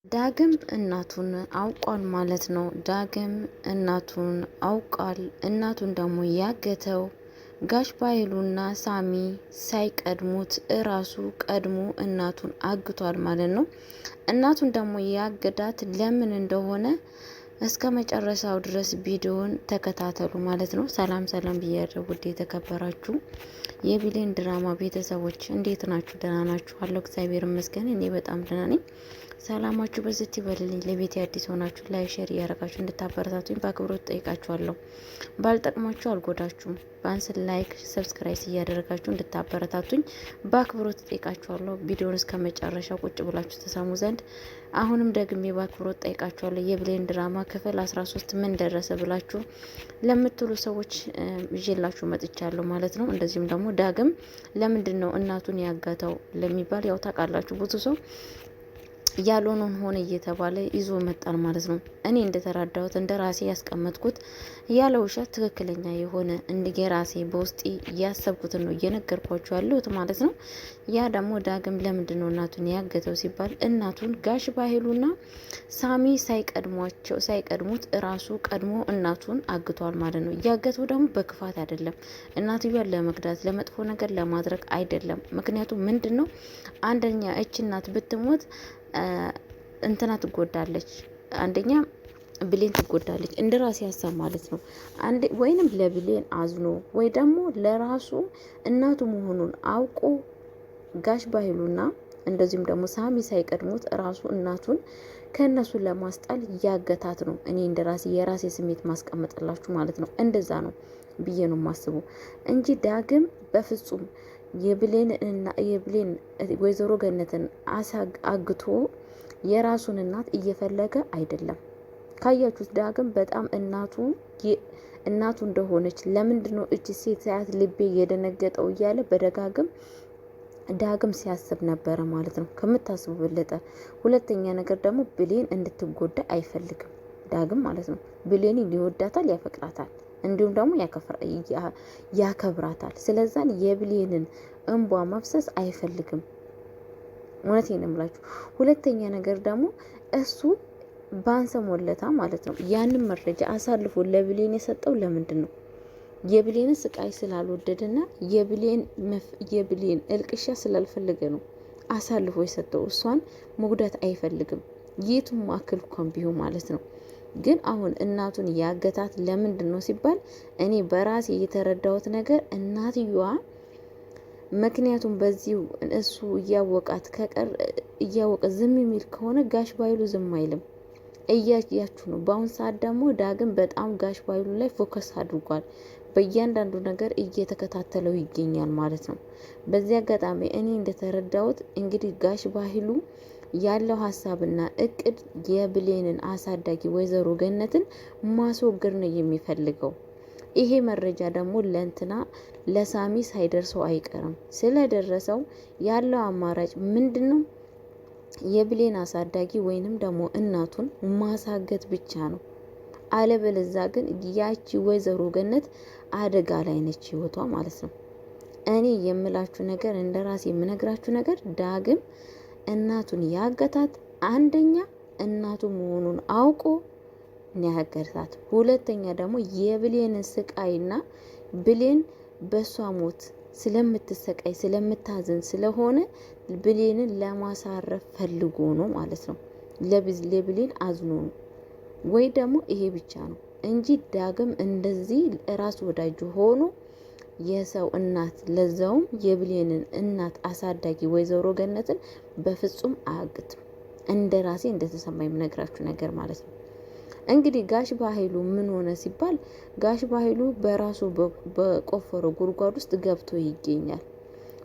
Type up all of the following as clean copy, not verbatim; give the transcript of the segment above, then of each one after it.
ዳግም እናቱን አውቋል ማለት ነው። ዳግም እናቱን አውቋል። እናቱን ደግሞ ያገተው ጋሽ ባይሉና ሳሚ ሳይቀድሙት እራሱ ቀድሞ እናቱን አግቷል ማለት ነው። እናቱን ደግሞ ያገዳት ለምን እንደሆነ እስከ መጨረሻው ድረስ ቪዲዮን ተከታተሉ ማለት ነው። ሰላም ሰላም ብያለሁ ውድ የተከበራችሁ የብሌን ድራማ ቤተሰቦች እንዴት ናችሁ? ደህና ናችሁ? አለው እግዚአብሔር ይመስገን እኔ በጣም ደህና ነኝ። ሰላማችሁ በዚህ ይበልልኝ። ለቤት አዲስ ሆናችሁ ላይክ ሼር እያደረጋችሁ እንድታበረታቱኝ በአክብሮት ጠይቃችኋለሁ። ባልጠቅማችሁ አልጎዳችሁም። ባንስ ላይክ ሰብስክራይብ እያደረጋችሁ እንድታበረታቱኝ በአክብሮት ጠይቃችኋለሁ። ቪዲዮውን እስከ መጨረሻው ቁጭ ብላችሁ ተሰሙ ዘንድ አሁንም ደግሜ በአክብሮት ጠይቃችኋለሁ። የብሌን ድራማ ክፍል 13 ምን ደረሰ ብላችሁ ለምትሉ ሰዎች ይዤላችሁ መጥቻለሁ ማለት ነው። እንደዚሁም ደግሞ ዳግም ለምንድን ነው እናቱን ያጋተው ለሚባል ያው ታውቃላችሁ ብዙ ሰው ያልሆነውን ሆነ እየተባለ ይዞ መጣል ማለት ነው። እኔ እንደተራዳሁት እንደ ራሴ ያስቀመጥኩት ያለ ውሸት ትክክለኛ የሆነ እንደ ራሴ በውስጤ ያሰብኩትን ነው እየነገርኳችሁ ያለሁት ማለት ነው። ያ ደግሞ ዳግም ለምንድን ነው እናቱን ያገተው ሲባል እናቱን ጋሽ ባህሉና ሳሚ ሳይቀድሙት ራሱ ቀድሞ እናቱን አግቷል ማለት ነው። ያገተው ደግሞ በክፋት አይደለም፣ እናትየዋን ለመግዳት ለመጥፎ ነገር ለማድረግ አይደለም። ምክንያቱም ምንድን ነው አንደኛ እች እናት ብትሞት እንትና ትጎዳለች፣ አንደኛ ብሌን ትጎዳለች። እንደ ራሴ ሀሳብ ማለት ነው። አንድ ወይንም ለብሌን አዝኖ ወይ ደግሞ ለራሱ እናቱ መሆኑን አውቆ ጋሽ ባይሉና እንደዚሁም ደግሞ ሳሚ ሳይቀድሙት ራሱ እናቱን ከእነሱ ለማስጣል ያገታት ነው። እኔ እንደ ራሴ የራሴ ስሜት ማስቀመጥላችሁ ማለት ነው። እንደዛ ነው ብዬ ነው የማስበው እንጂ ዳግም በፍጹም የብሌን ወይዘሮ ገነትን አግቶ የራሱን እናት እየፈለገ አይደለም። ካያችሁት ዳግም በጣም እናቱ እንደሆነች ለምንድን ነው እጅ ሴት ሳያት ልቤ የደነገጠው እያለ በደጋግም ዳግም ሲያስብ ነበረ ማለት ነው። ከምታስቡ በለጠ። ሁለተኛ ነገር ደግሞ ብሌን እንድትጎዳ አይፈልግም ዳግም ማለት ነው። ብሌን ሊወዳታል፣ ያፈቅራታል፣ እንዲሁም ደግሞ ያከብራታል። ስለዛን የብሌንን እንቧ ማፍሰስ አይፈልግም። እውነቴን ነው የምላችሁ። ሁለተኛ ነገር ደግሞ እሱ ባንሰሞለታ ማለት ነው ያንን መረጃ አሳልፎ ለብሌን የሰጠው ለምንድን ነው? የብሌን ስቃይ ስላልወደደና የብሌን እልቅሻ ስላልፈለገ ነው አሳልፎ የሰጠው። እሷን መጉዳት አይፈልግም የቱም አክል እንኳን ቢሆን ማለት ነው። ግን አሁን እናቱን ያገታት ለምንድን ነው ሲባል እኔ በራሴ የተረዳሁት ነገር እናትየዋ ምክንያቱም በዚሁ እሱ እያወቀ ዝም የሚል ከሆነ ጋሽ ባይሉ ዝም አይልም። እያያችሁ ነው። በአሁን ሰዓት ደግሞ ዳግም በጣም ጋሽ ባይሉ ላይ ፎከስ አድርጓል። በእያንዳንዱ ነገር እየተከታተለው ይገኛል ማለት ነው። በዚህ አጋጣሚ እኔ እንደተረዳሁት እንግዲህ ጋሽ ባይሉ ያለው ሀሳብና እቅድ የብሌንን አሳዳጊ ወይዘሮ ገነትን ማስወገድ ነው የሚፈልገው። ይሄ መረጃ ደግሞ ለሳሚ ሳይደርሰው አይቀርም። ስለደረሰው ያለው አማራጭ ምንድን ነው? የብሌን አሳዳጊ ወይንም ደግሞ እናቱን ማሳገት ብቻ ነው። አለበለዛ ግን ያቺ ወይዘሮ ገነት አደጋ ላይ ነች ህይወቷ ማለት ነው። እኔ የምላችሁ ነገር እንደ ራሴ የምነግራችሁ ነገር ዳግም እናቱን ያገታት አንደኛ እናቱ መሆኑን አውቆ ያገታት፣ ሁለተኛ ደግሞ የብሌንን ስቃይና ብሌን በሷ ሞት ስለምትሰቃይ ስለምታዝን ስለሆነ ብሌንን ለማሳረፍ ፈልጎ ነው ማለት ነው። ለብሌን አዝኖ ነው ወይ ደግሞ ይሄ ብቻ ነው እንጂ ዳግም እንደዚህ ራስ ወዳጁ ሆኖ የሰው እናት ለዛውም የብሌንን እናት አሳዳጊ ወይዘሮ ገነትን በፍጹም አያግትም። እንደ ራሴ እንደተሰማኝ የምነግራችሁ ነገር ማለት ነው። እንግዲህ ጋሽ ባህሉ ምን ሆነ ሲባል ጋሽ ባህሉ በራሱ በቆፈረው ጉድጓድ ውስጥ ገብቶ ይገኛል።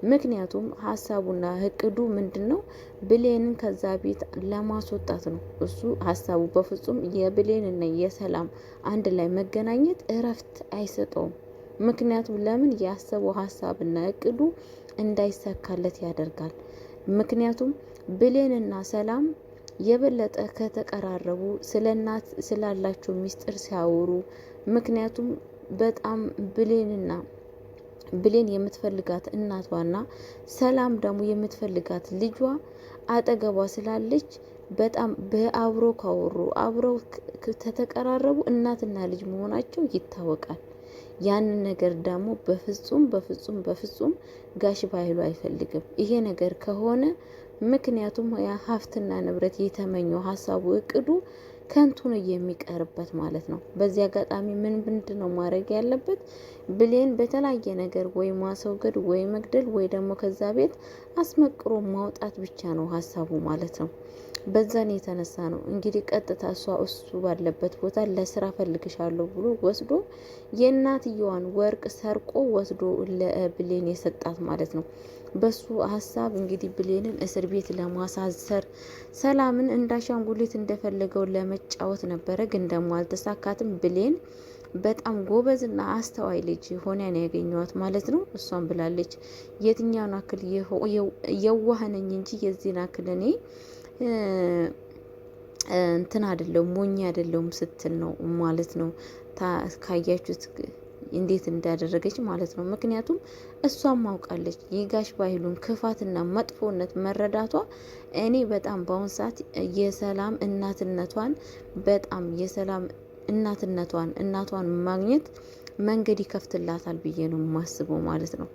ምክንያቱም ሀሳቡና እቅዱ ምንድን ነው? ብሌንን ከዛ ቤት ለማስወጣት ነው እሱ ሀሳቡ። በፍጹም የብሌንና የሰላም አንድ ላይ መገናኘት እረፍት አይሰጠውም። ምክንያቱም ለምን ያሰበው ሀሳብና እቅዱ እንዳይሳካለት ያደርጋል። ምክንያቱም ብሌንና ሰላም የበለጠ ከተቀራረቡ ስለ እናት ስላላቸው ሚስጥር ሲያወሩ፣ ምክንያቱም በጣም ብሌን የምትፈልጋት እናቷና ሰላም ደግሞ የምትፈልጋት ልጇ አጠገቧ ስላለች በጣም በአብሮ ካወሩ አብረው ከተቀራረቡ እናትና ልጅ መሆናቸው ይታወቃል። ያንን ነገር ደግሞ በፍጹም ጋሽ ባይሉ አይፈልግም ይሄ ነገር ከሆነ። ምክንያቱም ያ ሀብትና ንብረት የተመኘው ሀሳቡ እቅዱ ከንቱ ነው የሚቀርበት ማለት ነው። በዚህ አጋጣሚ ምንድን ነው ማድረግ ያለበት? ብሌን በተለያየ ነገር ወይ ማስወገድ ወይ መግደል ወይ ደግሞ ከዛ ቤት አስመቅሮ ማውጣት ብቻ ነው ሀሳቡ ማለት ነው። በዛን የተነሳ ነው እንግዲህ ቀጥታ እሱ ባለበት ቦታ ለስራ ፈልግሻለሁ ብሎ ወስዶ የእናትየዋን ወርቅ ሰርቆ ወስዶ ለብሌን የሰጣት ማለት ነው። በሱ ሀሳብ እንግዲህ ብሌንን እስር ቤት ለማሳሰር ሰላምን እንዳሻንጉሊት እንደፈለገው ለመጫወት ነበረ። ግን ደግሞ አልተሳካትም። ብሌን በጣም ጎበዝና አስተዋይ ልጅ ሆነን ያገኘዋት ማለት ነው። እሷን ብላለች የትኛውን አክል የዋህነኝ እንጂ የዚህን አክል እኔ እንትን አይደለም ሞኝ አይደለም ስትል ነው ማለት ነው። ካያችሁት እንዴት እንዳደረገች ማለት ነው። ምክንያቱም እሷም ማውቃለች የጋሽ ባይሉን ክፋትና መጥፎነት መረዳቷ። እኔ በጣም በአሁን ሰዓት የሰላም እናትነቷን በጣም የሰላም እናቷን ማግኘት መንገድ ይከፍትላታል ብዬ ነው የማስበው ማለት ነው።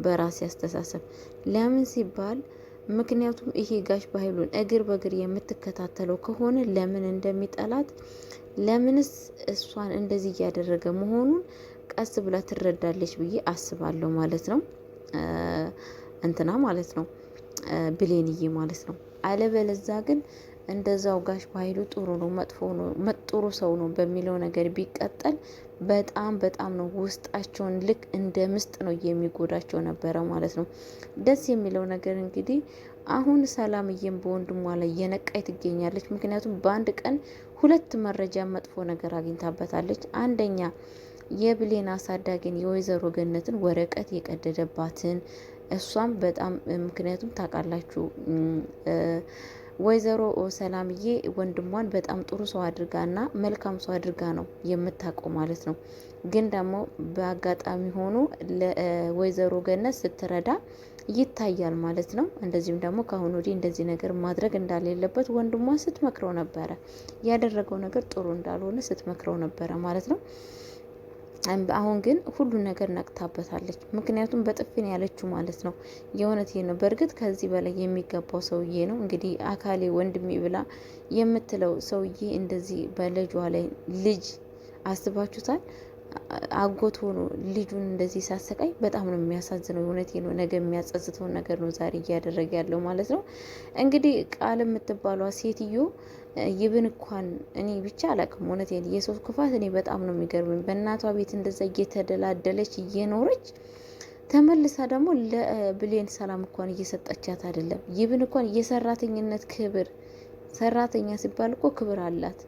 በራሴ አስተሳሰብ ለምን ሲባል ምክንያቱም ይሄ ጋሽ ባይሉን እግር በእግር የምትከታተለው ከሆነ ለምን እንደሚጠላት ለምንስ እሷን እንደዚህ እያደረገ መሆኑን ቀስ ብላ ትረዳለች ብዬ አስባለሁ ማለት ነው። እንትና ማለት ነው ብሌንዬ ማለት ነው። አለበለዛ ግን እንደዛው ጋሽ ባይሉ ጥሩ ነው መጥፎ ነው ጥሩ ሰው ነው በሚለው ነገር ቢቀጠል በጣም ነው ውስጣቸውን ልክ እንደ ምስጥ ነው የሚጎዳቸው ነበረ ማለት ነው። ደስ የሚለው ነገር እንግዲህ አሁን ሰላምዬም በወንድሟ ላይ የነቃይ ትገኛለች። ምክንያቱም በአንድ ቀን ሁለት መረጃ መጥፎ ነገር አግኝታበታለች። አንደኛ የብሌን አሳዳጊን የወይዘሮ ገነትን ወረቀት የቀደደባትን እሷም በጣም ምክንያቱም ታውቃላችሁ ወይዘሮ ሰላምዬ ወንድሟን በጣም ጥሩ ሰው አድርጋና መልካም ሰው አድርጋ ነው የምታውቀው ማለት ነው። ግን ደግሞ በአጋጣሚ ሆኖ ለወይዘሮ ገነት ስትረዳ ይታያል ማለት ነው። እንደዚሁም ደግሞ ከአሁን ወዲህ እንደዚህ ነገር ማድረግ እንዳሌለበት ወንድሟ ስትመክረው ነበረ። ያደረገው ነገር ጥሩ እንዳልሆነ ስትመክረው ነበረ ማለት ነው። አሁን ግን ሁሉ ነገር ነቅታበታለች። ምክንያቱም በጥፊን ያለችው ማለት ነው። የእውነት ነው። በእርግጥ ከዚህ በላይ የሚገባው ሰውዬ ነው እንግዲህ አካሌ ወንድሜ ብላ የምትለው ሰውዬ እንደዚህ በልጇ ላይ ልጅ አስባችሁታል። አጎት ሆኖ ልጁን እንደዚህ ሳሰቃይ በጣም ነው የሚያሳዝነው። እውነቴ ነው። ነገ የሚያጸጽተውን ነገር ነው ዛሬ እያደረገ ያለው ማለት ነው። እንግዲህ ቃል የምትባሏ ሴትዮ ይብን እንኳን እኔ ብቻ አላቅም። እውነቴ የሰው ክፋት እኔ በጣም ነው የሚገርመኝ። በእናቷ ቤት እንደዛ እየተደላደለች እየኖረች ተመልሳ ደግሞ ለብሌን ሰላም እንኳን እየሰጠቻት አይደለም። ይብን እንኳን የሰራተኝነት ክብር ሰራተኛ ሲባል እኮ ክብር አላት።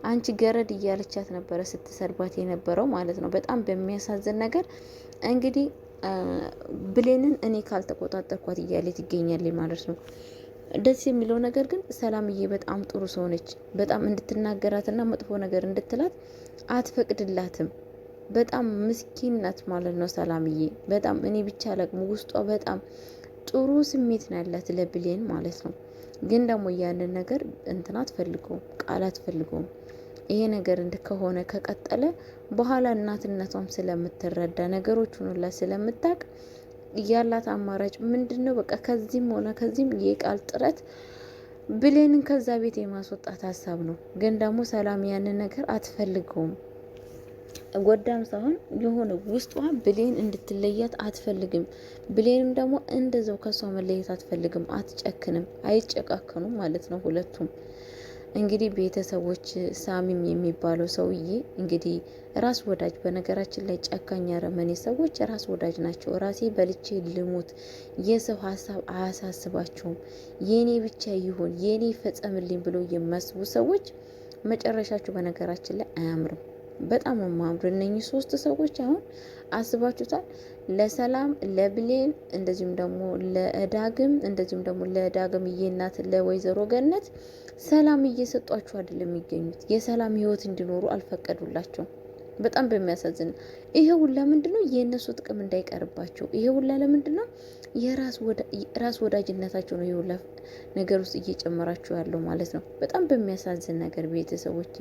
አንቺ ገረድ እያለቻት ነበረ ስትሰድባት የነበረው ማለት ነው። በጣም በሚያሳዝን ነገር እንግዲህ ብሌንን እኔ ካልተቆጣጠርኳት እያለ ትገኛለች ማለት ነው። ደስ የሚለው ነገር ግን ሰላምዬ በጣም ጥሩ ሰው ነች። በጣም እንድትናገራትና መጥፎ ነገር እንድትላት አትፈቅድላትም። በጣም ምስኪን ናት ማለት ነው ሰላምዬ። በጣም እኔ ብቻ አላቅም ውስጧ በጣም ጥሩ ስሜት ነው ያላት ለብሌን ማለት ነው። ግን ደግሞ ያንን ነገር እንትን አትፈልገውም፣ ቃል አትፈልገውም። ይሄ ነገር ከሆነ ከቀጠለ በኋላ እናትነቷም ስለምትረዳ ነገሮችን ሁላ ስለምታቅ ያላት አማራጭ ምንድነው? በቃ ከዚህም ሆነ ከዚህም የቃል ጥረት ብሌንን ከዛ ቤት የማስወጣት ሀሳብ ነው። ግን ደግሞ ሰላም ያንን ነገር አትፈልገውም። ጎዳም ሳይሆን የሆነ ውስጧ ብሌን እንድትለያት አትፈልግም። ብሌንም ደግሞ እንደዛው ከሷ መለየት አትፈልግም። አትጨክንም፣ አይጨቃከኑም ማለት ነው ሁለቱም። እንግዲህ ቤተሰቦች ሳሚም የሚባለው ሰውዬ እንግዲህ ራስ ወዳጅ፣ በነገራችን ላይ ጨካኝ አረመኔ ሰዎች ራስ ወዳጅ ናቸው። ራሴ በልቼ ልሙት፣ የሰው ሀሳብ አያሳስባቸውም። የኔ ብቻ ይሁን የኔ ይፈጸምልኝ ብሎ የሚያስቡ ሰዎች መጨረሻቸው በነገራችን ላይ አያምርም። በጣም የማምሩ እነኚህ ሶስት ሰዎች አሁን አስባችሁታል። ለሰላም ለብሌን እንደዚሁም ደግሞ ለዳግም እንደዚሁም ደግሞ ለዳግም እናት ለወይዘሮ ገነት ሰላም እየሰጧቸው አይደለም የሚገኙት። የሰላም ህይወት እንዲኖሩ አልፈቀዱላቸውም። በጣም በሚያሳዝን ይሄ ሁላ ምንድነው የእነሱ ጥቅም እንዳይቀርባቸው፣ ይሄ ሁላ ለምንድነው ራስ ወዳጅነታቸው ነው ይሄ ሁላ ነገር ውስጥ እየጨመራቸው ያለው ማለት ነው። በጣም በሚያሳዝን ነገር ቤተሰቦች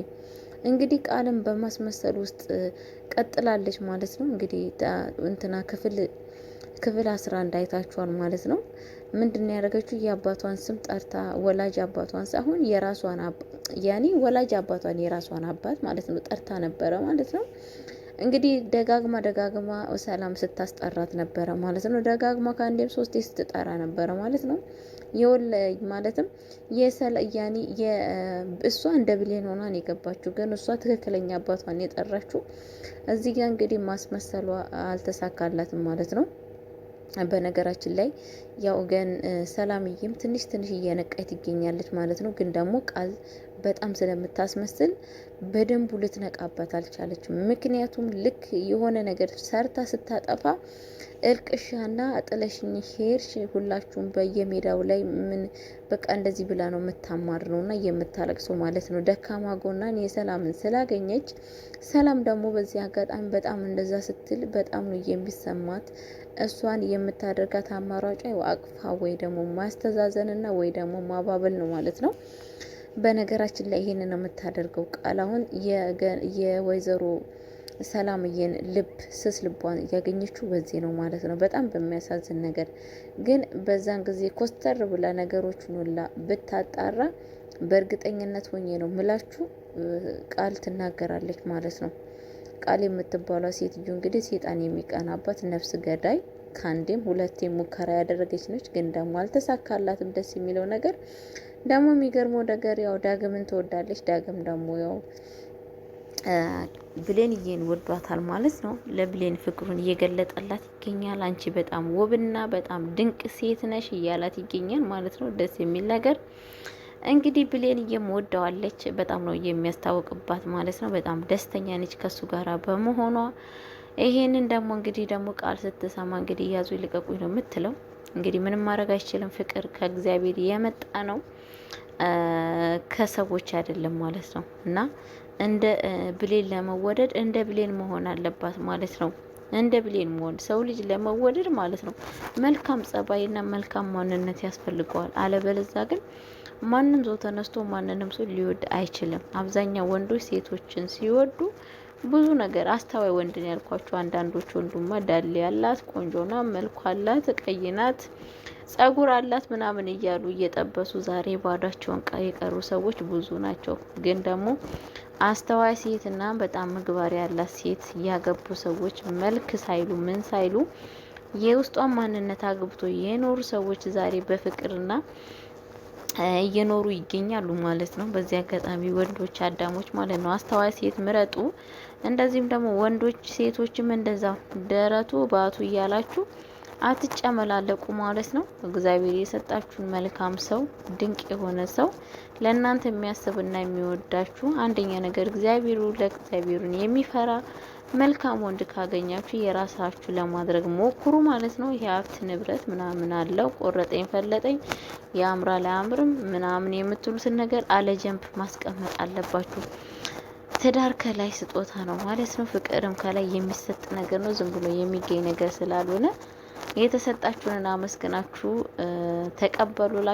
እንግዲህ ቃልም በማስመሰል ውስጥ ቀጥላለች ማለት ነው። እንግዲህ እንትና ክፍል 11 አይታችኋል ማለት ነው። ምንድን ነው ያደረገችው? የአባቷን ስም ጠርታ ወላጅ አባቷን ሳይሆን የራሷን ያኔ ወላጅ አባቷን የራሷን አባት ማለት ነው ጠርታ ነበረ ማለት ነው። እንግዲህ ደጋግማ ሰላም ስታስጠራት ነበረ ማለት ነው። ደጋግማ ከአንዴም 3 ስትጠራ ነበረ ማለት ነው። ማለትም ያኔ እሷ እንደ ብሌን ሆና ነው የገባችው፣ ግን እሷ ትክክለኛ አባቷን የጠራችው። እዚህ ጋር እንግዲህ ማስመሰሏ አልተሳካላትም ማለት ነው። በነገራችን ላይ ያው ግን ሰላምዬም ትንሽ እየነቃች ትገኛለች ማለት ነው። ግን ደግሞ ቃል በጣም ስለምታስመስል በደንቡ ልትነቃባት አልቻለችም። ምክንያቱም ልክ የሆነ ነገር ሰርታ ስታጠፋ እልቅሻና ጥለሽኝ ሄድሽ፣ ሁላችሁም በየሜዳው ላይ ምን በቃ እንደዚህ ብላ ነው የምታማር ነው እና የምታለቅሰው ማለት ነው። ደካማ ጎናን የሰላምን ስላገኘች፣ ሰላም ደግሞ በዚህ አጋጣሚ በጣም እንደዛ ስትል በጣም ነው የሚሰማት። እሷን የምታደርጋት አማራጯ አቅፋ ወይ ደግሞ ማስተዛዘንና ወይ ደግሞ ማባበል ነው ማለት ነው። በነገራችን ላይ ይሄንን ነው የምታደርገው ቃል። አሁን የወይዘሮ ሰላምዬን ልብ ስስ ልቧን ያገኘችው በዚህ ነው ማለት ነው። በጣም በሚያሳዝን ነገር ግን በዛን ጊዜ ኮስተር ብላ ነገሮችን ሁላ ብታጣራ በእርግጠኝነት ሆኜ ነው ምላችሁ ቃል ትናገራለች ማለት ነው። ቃል የምትባሏ ሴትዮ እንግዲህ ሴጣን የሚቀናባት ነፍስ ገዳይ ከአንዴም ሁለቴ ሙከራ ያደረገች ነች። ግን ደግሞ አልተሳካላትም። ደስ የሚለው ነገር ደግሞ የሚገርመው ነገር ያው ዳግምን ትወዳለች። ዳግም ደግሞ ያው ብሌንዬን ወዷታል ማለት ነው። ለብሌን ፍቅሩን እየገለጠላት ይገኛል። አንቺ በጣም ውብና በጣም ድንቅ ሴት ነሽ እያላት ይገኛል ማለት ነው። ደስ የሚል ነገር እንግዲህ ብሌንዬም ወደዋለች። በጣም ነው የሚያስታውቅባት ማለት ነው። በጣም ደስተኛ ነች ከሱ ጋራ በመሆኗ። ይሄንን ደግሞ እንግዲህ ደግሞ ቃል ስትሰማ እንግዲህ ያዙ ይልቀቁኝ ነው የምትለው። እንግዲህ ምንም ማድረግ አይችልም። ፍቅር ከእግዚአብሔር የመጣ ነው ከሰዎች አይደለም ማለት ነው። እና እንደ ብሌን ለመወደድ እንደ ብሌን መሆን አለባት ማለት ነው። እንደ ብሌን መሆን ሰው ልጅ ለመወደድ ማለት ነው መልካም ጸባይና መልካም ማንነት ያስፈልገዋል። አለበለዛ ግን ማንም ሰው ተነስቶ ማንንም ሰው ሊወድ አይችልም። አብዛኛው ወንዶች ሴቶችን ሲወዱ ብዙ ነገር አስተዋይ ወንድን ያልኳቸው አንዳንዶች ወንዱማ ዳሌ ያላት ቆንጆና መልኳ አላት ቀይናት ጸጉር አላት ምናምን እያሉ እየጠበሱ ዛሬ ባዷቸውን የቀሩ ሰዎች ብዙ ናቸው። ግን ደግሞ አስተዋይ ሴትና በጣም ምግባር ያላት ሴት ያገቡ ሰዎች መልክ ሳይሉ ምን ሳይሉ የውስጧን ማንነት አግብቶ የኖሩ ሰዎች ዛሬ በፍቅርና እየኖሩ ይገኛሉ ማለት ነው። በዚህ አጋጣሚ ወንዶች አዳሞች ማለት ነው አስተዋይ ሴት ምረጡ። እንደዚህም ደግሞ ወንዶች ሴቶችም እንደዛው ደረቱ ባቱ እያላችሁ አትጨመላለቁ ማለት ነው። እግዚአብሔር የሰጣችሁን መልካም ሰው ድንቅ የሆነ ሰው ለእናንተ የሚያስብና የሚወዳችሁ አንደኛ ነገር ለእግዚአብሔሩን የሚፈራ መልካም ወንድ ካገኛችሁ የራሳችሁ ለማድረግ ሞክሩ ማለት ነው። ይሄ ሀብት ንብረት ምናምን አለው ቆረጠኝ ፈለጠኝ ያምራል አያምርም ምናምን የምትሉትን ነገር አለጀንብ ማስቀመጥ አለባችሁ። ትዳር ከላይ ስጦታ ነው ማለት ነው። ፍቅርም ከላይ የሚሰጥ ነገር ነው። ዝም ብሎ የሚገኝ ነገር ስላልሆነ የተሰጣችሁንን አመስግናችሁ ተቀበሉላችሁ።